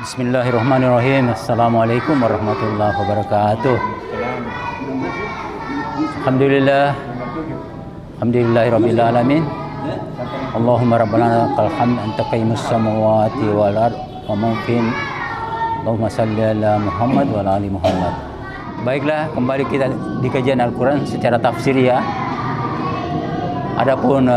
Bismillahirrahmanirrahim. Assalamualaikum warahmatullahi wabarakatuh. Alhamdulillahirabbil alamin. Allahumma rabbana lakal hamd anta qayyimus samawati wal ard wa mungkin. Allahumma shalli ala Muhammad wa ala ali Muhammad. Baiklah, kembali kita di kajian Al-Qur'an secara tafsir ya. Adapun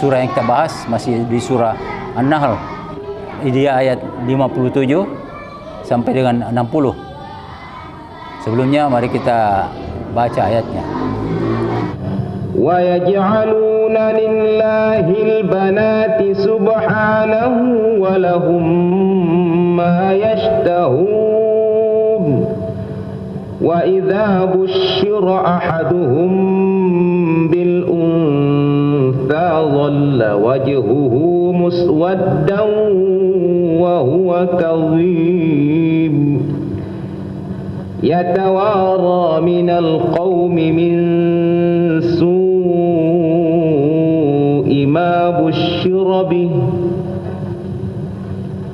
surah yang kita bahas masih di surah An-Nahl. Dia ayat 57 sampai dengan 60. Sebelumnya mari kita baca ayatnya. Wa yaj'aluna lillahil banati subhanahu wa lahum ma yashtahun. Wa idza bushshira ahaduhum bil untha dhalla wajhuhu muswaddan wa huwa kadhib yatawara minal qawmi min su'i ma bushshira bih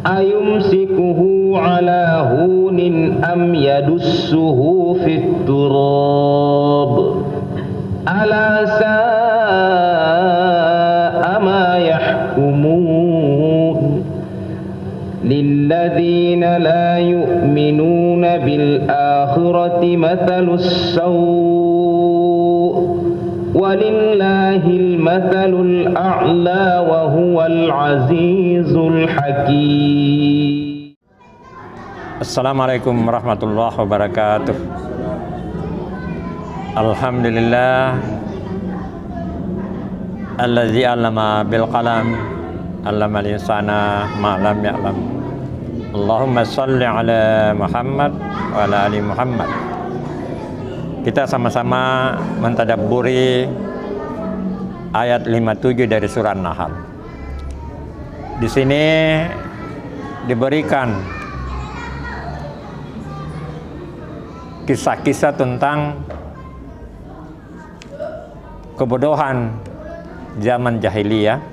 ayumsikuhu ala hunin am yadussuhu fit turab ala sa'a ma yahkumun lilladzina la yu'minuna bil akhirati mathalus saw' walillahil mathalul a'la wa huwal azizul hakim. Assalamualaikum warahmatullahi wabarakatuh. Alhamdulillah allazi 'allama bil qalam 'allamal insana ma lam ya'lam. Allahumma shalli ala Muhammad wa ala ali Muhammad. Kita sama-sama mentadabburi ayat 57 dari surah An-Nahl. Di sini diberikan kisah-kisah tentang kebodohan zaman jahiliyah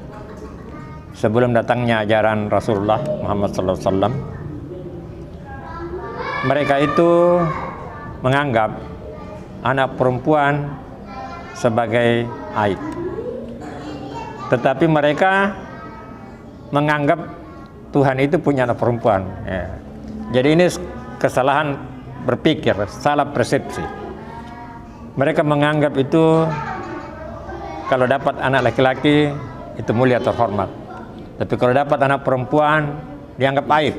sebelum datangnya ajaran Rasulullah Muhammad SAW. Mereka itu menganggap anak perempuan sebagai aib, tetapi mereka menganggap Tuhan itu punya anak perempuan ya. Jadi ini kesalahan berpikir, salah persepsi. Mereka menganggap itu kalau dapat anak laki-laki itu mulia terhormat, tapi kalau dapat anak perempuan dianggap aib.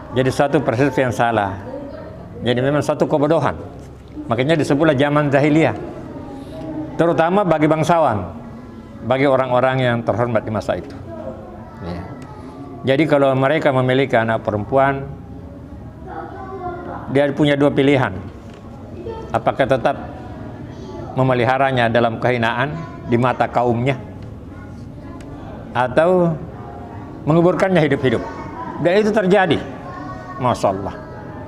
Jadi satu persepsi yang salah. Jadi memang satu kebodohan. Makanya disebutlah zaman jahiliyah, terutama bagi bangsawan, bagi orang-orang yang terhormat di masa itu ya. Jadi kalau mereka memiliki anak perempuan, dia punya dua pilihan. Apakah tetap memeliharanya dalam kehinaan di mata kaumnya, atau menguburkannya hidup-hidup. Dan itu terjadi, Masya Allah.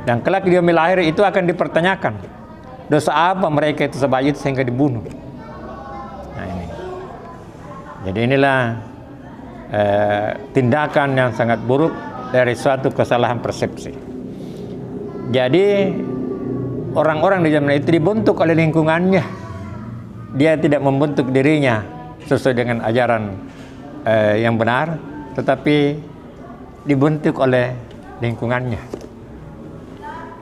Dan kelak dia melahir itu akan dipertanyakan, dosa apa mereka itu sebaik itu sehingga dibunuh. Nah ini. Jadi inilah tindakan yang sangat buruk dari suatu kesalahan persepsi. Jadi orang-orang di zaman itu dibentuk oleh lingkungannya. Dia tidak membentuk dirinya sesuai dengan ajaran yang benar, tetapi dibentuk oleh lingkungannya.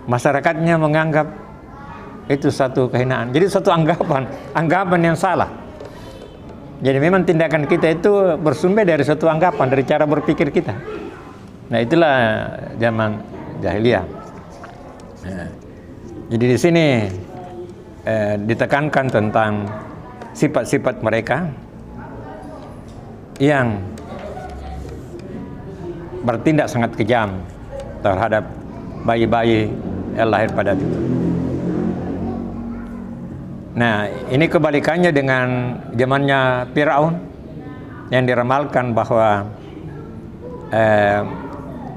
Masyarakatnya menganggap itu satu kehinaan. Jadi satu anggapan yang salah. Jadi memang tindakan kita itu bersumber dari suatu anggapan, dari cara berpikir kita. Nah itulah zaman jahiliyah. Nah, jadi di sini ditekankan tentang sifat-sifat mereka yang bertindak sangat kejam terhadap bayi-bayi yang lahir pada itu. Nah, ini kebalikannya dengan zamannya Firaun yang diramalkan bahwa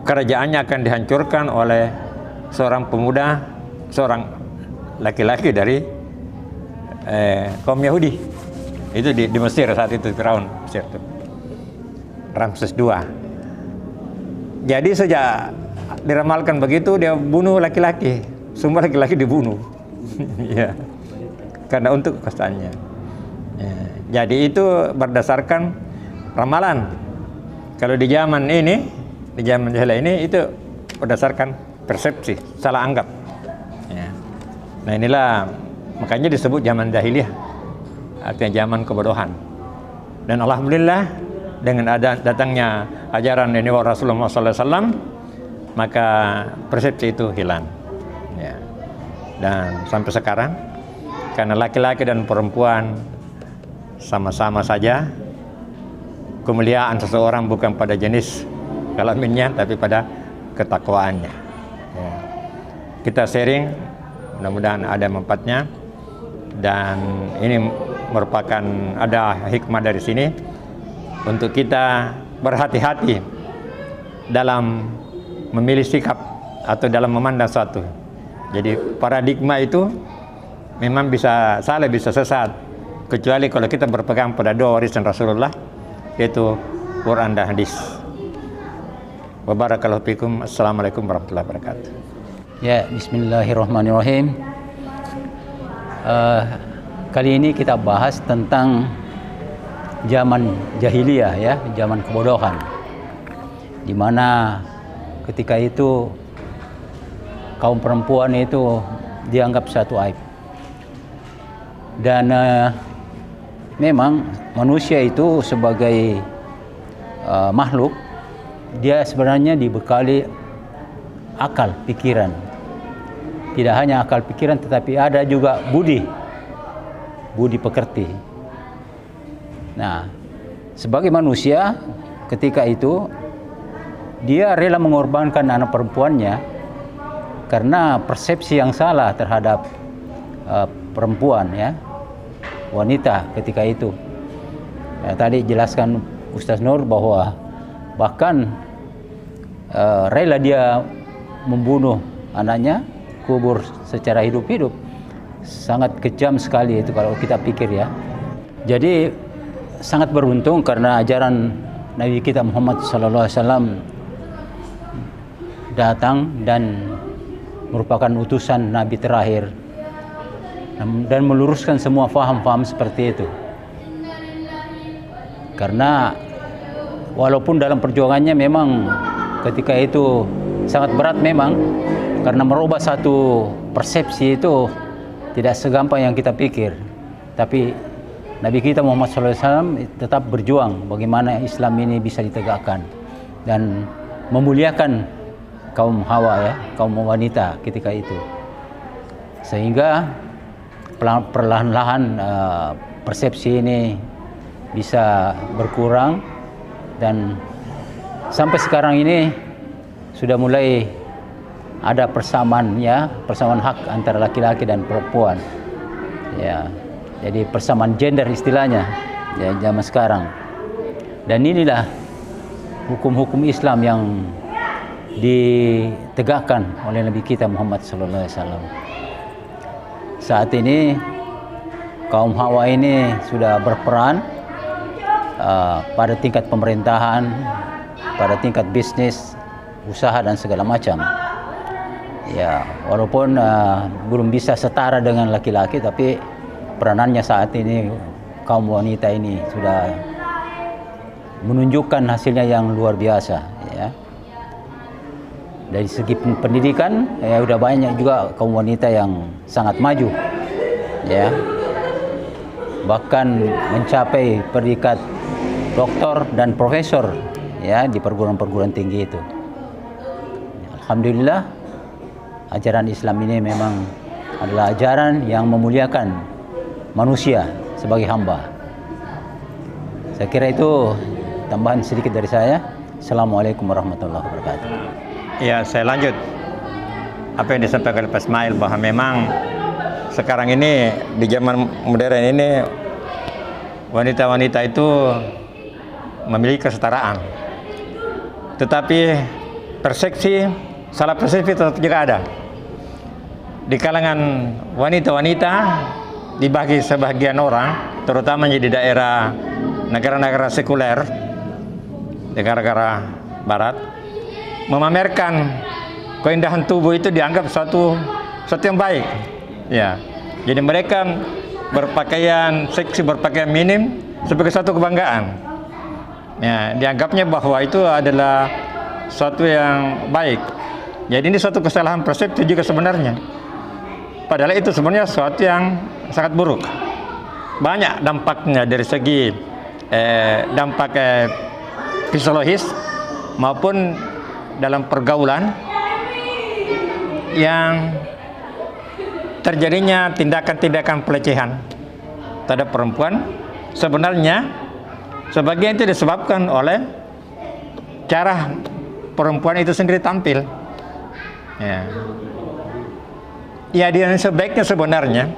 kerajaannya akan dihancurkan oleh seorang pemuda, seorang laki-laki dari kaum Yahudi. Itu di Mesir saat itu, Firaun Mesir itu. Ramses II. Jadi sejak diramalkan begitu, dia bunuh laki-laki, semua laki-laki dibunuh. Ya, karena untuk kekuasaannya. Ya, jadi itu berdasarkan ramalan. Kalau di zaman ini, di zaman jahiliyah ini, itu berdasarkan persepsi, salah anggap. Ya. Nah inilah makanya disebut zaman jahiliyah, artinya zaman kebodohan. Dan alhamdulillah dengan datangnya ajaran ini Rasulullah SAW, maka persepsi itu hilang. Ya. Dan sampai sekarang, karena laki-laki dan perempuan sama-sama saja, kemuliaan seseorang bukan pada jenis kelaminnya, tapi pada ketakwaannya. Ya. Kita sharing, mudah-mudahan ada manfaatnya, dan ini merupakan ada hikmah dari sini untuk kita berhati-hati dalam memilih sikap atau dalam memandang sesuatu. Jadi paradigma itu memang bisa salah, bisa sesat, kecuali kalau kita berpegang pada dua warisan Rasulullah, yaitu Quran dan hadis. Wa barakallahu fikum. Assalamualaikum warahmatullahi wabarakatuh. Ya, bismillahirrahmanirrahim. Kali ini kita bahas tentang zaman jahiliyah, ya, zaman kebodohan, di mana ketika itu kaum perempuan itu dianggap satu aib. Dan memang manusia itu sebagai makhluk, dia sebenarnya dibekali akal pikiran. Tidak hanya akal pikiran, tetapi ada juga budi pekerti. Nah, sebagai manusia ketika itu dia rela mengorbankan anak perempuannya karena persepsi yang salah terhadap perempuan, ya, wanita ketika itu. Ya, tadi jelaskan Ustaz Nur bahwa bahkan rela dia membunuh anaknya, kubur secara hidup-hidup. Sangat kejam sekali itu kalau kita pikir, ya. Jadi sangat beruntung karena ajaran Nabi kita Muhammad SAW datang dan merupakan utusan Nabi terakhir dan meluruskan semua faham-faham seperti itu. Karena walaupun dalam perjuangannya memang ketika itu sangat berat memang, karena merubah satu persepsi itu tidak segampang yang kita pikir. Tapi Nabi kita Muhammad SAW tetap berjuang bagaimana Islam ini bisa ditegakkan dan memuliakan kaum Hawa, ya, kaum wanita ketika itu. Sehingga perlahan-lahan persepsi ini bisa berkurang, dan sampai sekarang ini sudah mulai ada persamaan, ya, persamaan hak antara laki-laki dan perempuan, ya. Jadi persamaan gender istilahnya, ya, zaman sekarang. Dan inilah hukum-hukum Islam yang ditegakkan oleh Nabi kita Muhammad SAW. Saat ini kaum Hawa ini sudah berperan pada tingkat pemerintahan, pada tingkat bisnis, usaha dan segala macam. Ya, walaupun belum bisa setara dengan laki-laki, tapi peranannya saat ini kaum wanita ini sudah menunjukkan hasilnya yang luar biasa, ya. Dari segi pendidikan, ya, udah banyak juga kaum wanita yang sangat maju, ya. Bahkan mencapai peringkat doktor dan profesor, ya, di perguruan-perguruan tinggi itu. Alhamdulillah, ajaran Islam ini memang adalah ajaran yang memuliakan manusia sebagai hamba. Saya kira itu tambahan sedikit dari saya. Assalamualaikum warahmatullahi wabarakatuh. Ya, saya lanjut apa yang disampaikan Pak Ismail, bahwa memang sekarang ini di zaman modern ini wanita-wanita itu memiliki kesetaraan, tetapi salah persepsi tetap juga ada di kalangan wanita-wanita, dibagi sebagian orang, terutama di daerah negara-negara sekuler, negara-negara barat, memamerkan keindahan tubuh itu dianggap suatu yang baik. Ya. Jadi mereka berpakaian seksi, berpakaian minim sebagai satu kebanggaan. Ya, dianggapnya bahwa itu adalah suatu yang baik. Jadi ini suatu kesalahan persepsi juga sebenarnya. Padahal itu sebenarnya suatu yang sangat buruk. Banyak dampaknya dari segi dampak fisiologis maupun dalam pergaulan yang terjadinya tindakan-tindakan pelecehan terhadap perempuan. Sebenarnya sebagian itu disebabkan oleh cara perempuan itu sendiri tampil. Ya, yang sebaiknya sebenarnya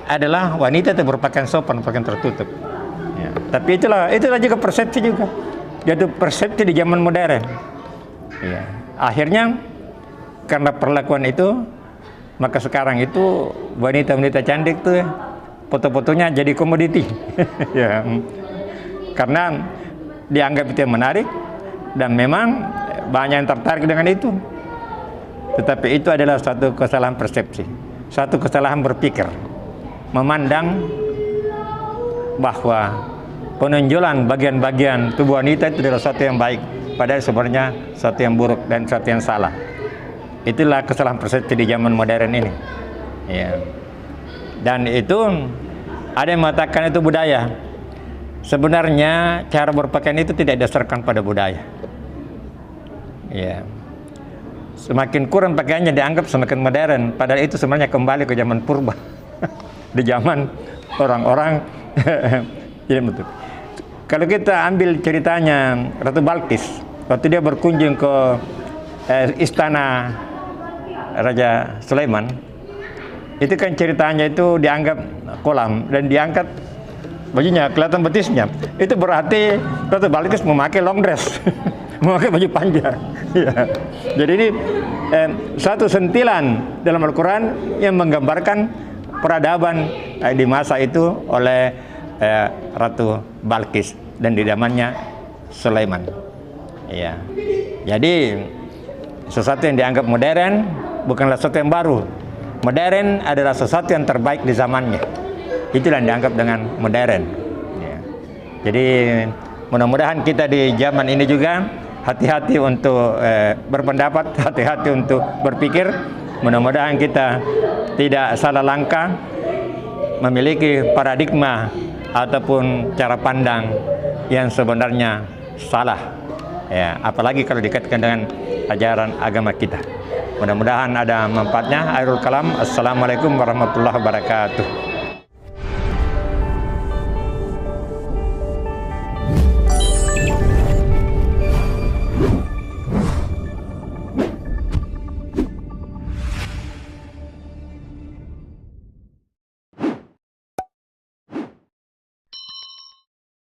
adalah wanita itu berpakaian sopan, berpakaian tertutup. Ya. Tapi itulah juga persepsi juga. Jadi persepsi di zaman modern. Ya. Akhirnya karena perlakuan itu, maka sekarang itu wanita-wanita cantik tuh foto-fotonya jadi komoditi. Ya. Karena dianggap itu yang menarik dan memang banyak yang tertarik dengan itu. Tetapi itu adalah suatu kesalahan persepsi, suatu kesalahan berpikir, memandang bahwa penonjolan bagian-bagian tubuh wanita itu adalah suatu yang baik, padahal sebenarnya suatu yang buruk dan suatu yang salah. Itulah kesalahan persepsi di zaman modern ini. Ya. Dan itu ada yang mengatakan itu budaya. Sebenarnya cara berpakaian itu tidak didasarkan pada budaya. Ya. Semakin kurang pakaiannya dianggap semakin modern, padahal itu sebenarnya kembali ke zaman purba. Di zaman orang-orang jadi betul. Kalau kita ambil ceritanya Ratu Balkis waktu dia berkunjung ke istana Raja Sulaiman, itu kan ceritanya itu dianggap kolam dan diangkat bajunya, kelihatan betisnya. Itu berarti Ratu Balkis memakai long dress. Memakai baju panjang. Ya. Jadi ini satu sentilan dalam Al-Quran yang menggambarkan peradaban di masa itu oleh Ratu Balkis dan di zamannya Sulaiman. Ya. Jadi sesuatu yang dianggap modern bukanlah sesuatu yang baru. Modern adalah sesuatu yang terbaik di zamannya. Itulah yang dianggap dengan modern. Ya. Jadi mudah-mudahan kita di zaman ini juga hati-hati untuk berpendapat, hati-hati untuk berpikir. Mudah-mudahan kita tidak salah langkah memiliki paradigma ataupun cara pandang yang sebenarnya salah. Ya, apalagi kalau dikaitkan dengan ajaran agama kita. Mudah-mudahan ada manfaatnya. Akhirul kalam. Assalamualaikum warahmatullahi wabarakatuh.